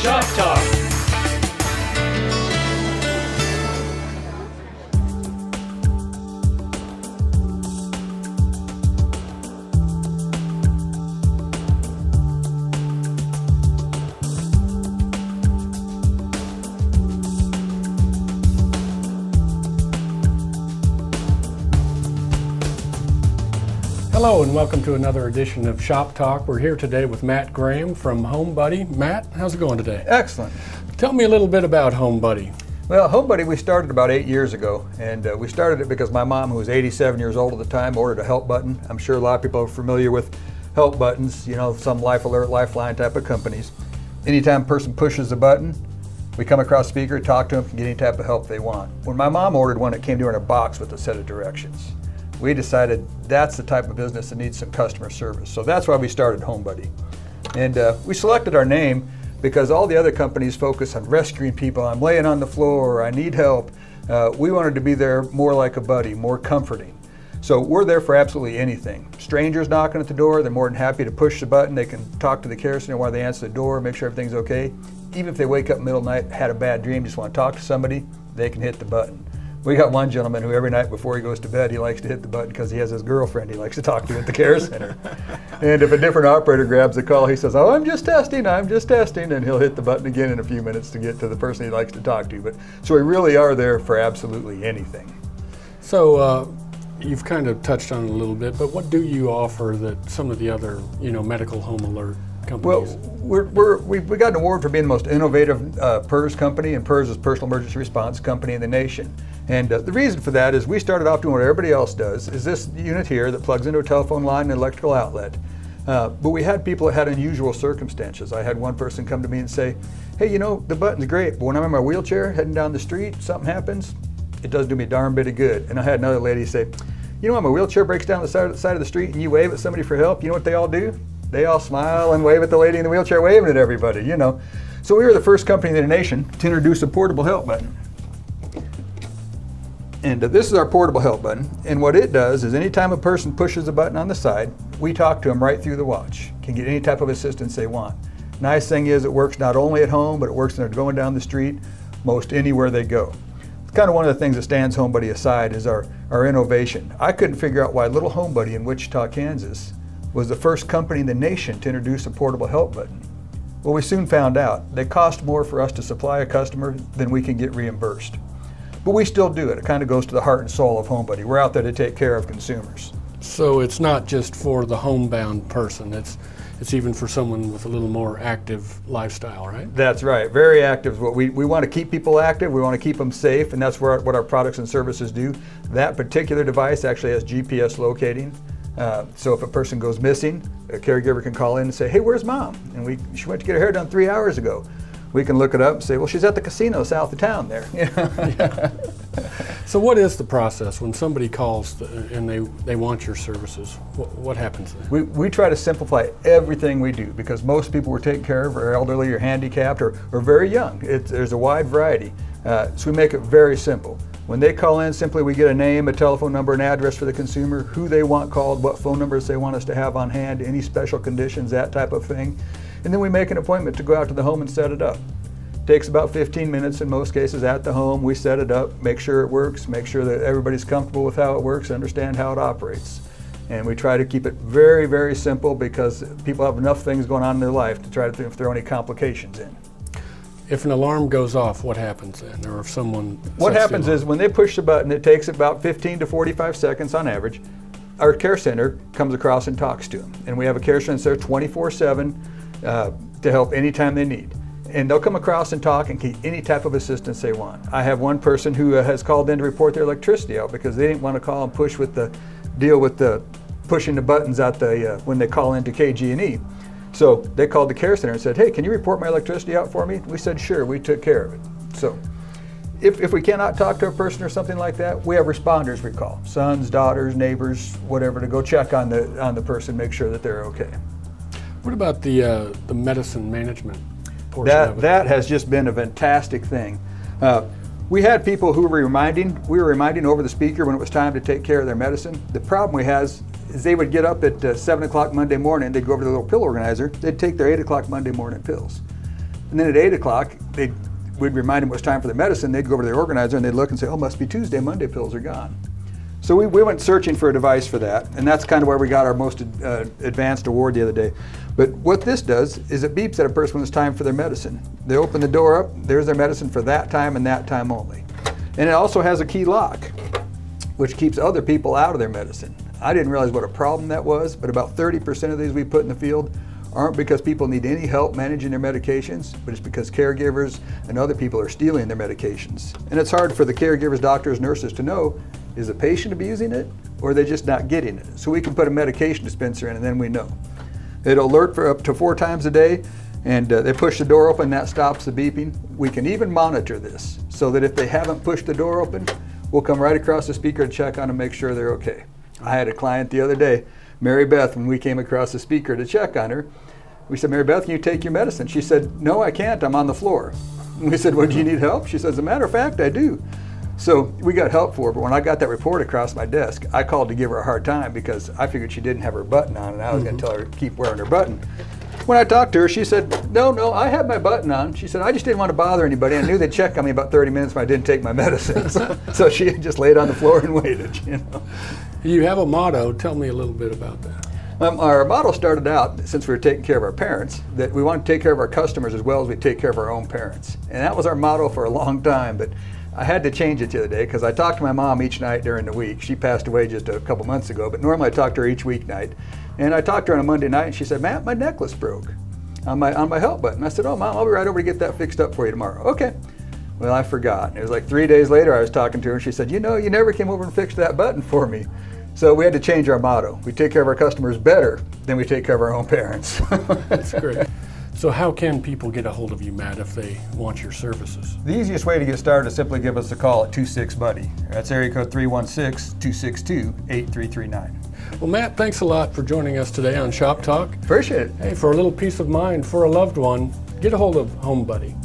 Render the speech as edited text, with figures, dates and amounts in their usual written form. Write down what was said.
Shop Talk. Hello and welcome to another edition of Shop Talk. We're here today with Matt Graham from Home Buddy. Matt, how's it going today? Excellent. Tell me a little bit about Home Buddy. Well, Home Buddy we started about 8 years ago, and we started it because my mom, who was 87 years old at the time, ordered a help button. I'm sure a lot of people are familiar with help buttons, you know, some Life Alert, Lifeline type of companies. Anytime a person pushes a button, we come across the speaker, talk to them, and get any type of help they want. When my mom ordered one, it came to her in a box with a set of directions. We decided that's the type of business that needs some customer service. So that's why we started Home Buddy. And we selected our name because all the other companies focus on rescuing people. I'm laying on the floor, I need help. We wanted to be there more like a buddy, more comforting. So we're there for absolutely anything. Strangers knocking at the door, they're more than happy to push the button. They can talk to the care center while they answer the door, make sure everything's okay. Even if they wake up in the middle of the night, had a bad dream, just want to talk to somebody, they can hit the button. We got one gentleman who every night before he goes to bed, he likes to hit the button because he has his girlfriend he likes to talk to at the care center. And if a different operator grabs the call, he says, "Oh, I'm just testing, and he'll hit the button again in a few minutes to get to the person he likes to talk to. So we really are there for absolutely anything. So you've kind of touched on it a little bit, but what do you offer that some of the other, medical home alert companies? Well, we got an award for being the most innovative PERS company, and PERS is Personal Emergency Response Company in the nation. And the reason for that is we started off doing what everybody else does, is this unit here that plugs into a telephone line and an electrical outlet. But we had people that had unusual circumstances. I had one person come to me and say, "Hey, the button's great, but when I'm in my wheelchair heading down the street, something happens, it doesn't do me a darn bit of good." And I had another lady say, "When my wheelchair breaks down the side of the street and you wave at somebody for help, you know what they all do? They all smile and wave at the lady in the wheelchair waving at everybody, So we were the first company in the nation to introduce a portable help button. And this is our portable help button. And what it does is anytime a person pushes a button on the side, we talk to them right through the watch. Can get any type of assistance they want. Nice thing is it works not only at home, but it works when they're going down the street, most anywhere they go. It's kind of one of the things that stands Home Buddy aside is our innovation. I couldn't figure out why Little Home Buddy in Wichita, Kansas was the first company in the nation to introduce a portable help button. Well, we soon found out they cost more for us to supply a customer than we can get reimbursed. But we still do it. It kind of goes to the heart and soul of Home Buddy. We're out there to take care of consumers. So it's not just for the homebound person, it's even for someone with a little more active lifestyle, right? That's right, very active. We want to keep people active, we want to keep them safe, and that's what our products and services do. That particular device actually has GPS locating. So if a person goes missing, a caregiver can call in and say, "Hey, where's Mom?" And she went to get her hair done 3 hours ago. We can look it up and say, "Well, she's at the casino south of town there." Yeah. So what is the process when somebody calls and they want your services? What happens then? We try to simplify everything we do because most people we're taking care of are elderly or handicapped or very young. There's a wide variety. So we make it very simple. When they call in, simply we get a name, a telephone number, an address for the consumer, who they want called, what phone numbers they want us to have on hand, any special conditions, that type of thing. And then we make an appointment to go out to the home and set it up. Takes about 15 minutes in most cases at the home. We set it up, make sure it works, make sure that everybody's comfortable with how it works, understand how it operates. And we try to keep it very, very simple because people have enough things going on in their life to try to think if there are any complications in. If an alarm goes off, what happens then? Or if someone What happens is when they push the button, it takes about 15 to 45 seconds on average. Our care center comes across and talks to them. And we have a care center 24/7 to help anytime they need. And they'll come across and talk and get any type of assistance they want. I have one person who has called in to report their electricity out because they didn't want to call and deal with the pushing the buttons out when they call into KG&E. So they called the care center and said, "Hey, can you report my electricity out for me?" We said, "Sure," we took care of it. So if we cannot talk to a person or something like that, we have responders we call, sons, daughters, neighbors, whatever, to go check on the person, make sure that they're okay. What about the medicine management portion of it? That has just been a fantastic thing. We had people who we were reminding over the speaker when it was time to take care of their medicine. The problem we had is they would get up at 7 o'clock Monday morning, they'd go over to the little pill organizer, they'd take their 8 o'clock Monday morning pills. And then at 8 o'clock, we'd remind them it was time for their medicine. They'd go over to their organizer and they'd look and say, oh, must be Tuesday, Monday pills are gone. So we went searching for a device for that, and that's kind of where we got our most advanced award the other day. But what this does is it beeps at a person when it's time for their medicine. They open the door up, there's their medicine for that time and that time only. And it also has a key lock, which keeps other people out of their medicine. I didn't realize what a problem that was, but about 30% of these we put in the field aren't because people need any help managing their medications, but it's because caregivers and other people are stealing their medications. And it's hard for the caregivers, doctors, nurses to know, is the patient abusing it or are they just not getting it? So we can put a medication dispenser in and then we know. It'll alert for up to 4 times a day, and they push the door open, that stops the beeping. We can even monitor this so that if they haven't pushed the door open, we'll come right across the speaker to check on them and make sure they're okay. I had a client the other day, Mary Beth, when we came across the speaker to check on her, we said, Mary Beth, can you take your medicine? She said, no, I can't, I'm on the floor. And we said, well, do you need help? She says, as a matter of fact, I do. So we got help for her, but when I got that report across my desk, I called to give her a hard time because I figured she didn't have her button on and I was going to tell her to keep wearing her button. When I talked to her, she said, no, I had my button on. She said, I just didn't want to bother anybody. I knew they'd check on me about 30 minutes when I didn't take my medicine. So she just laid on the floor and waited, you know. You have a motto. Tell me a little bit about that. Our motto started out, since we were taking care of our parents, that we want to take care of our customers as well as we take care of our own parents. And that was our motto for a long time, but I had to change it the other day because I talked to my mom each night during the week. She passed away just a couple months ago, but normally I talk to her each weeknight. And I talked to her on a Monday night and she said, Matt, my necklace broke on my help button. I said, oh, Mom, I'll be right over to get that fixed up for you tomorrow. Okay. Well, I forgot. It was like 3 days later I was talking to her and she said, you know, you never came over and fixed that button for me. So we had to change our motto. We take care of our customers better than we take care of our own parents. That's great. So how can people get a hold of you, Matt, if they want your services? The easiest way to get started is simply give us a call at 26-BUDDY. That's area code 316-262-8339. Well, Matt, thanks a lot for joining us today on Shop Talk. Appreciate it. Hey, for a little peace of mind for a loved one, get a hold of Home Buddy.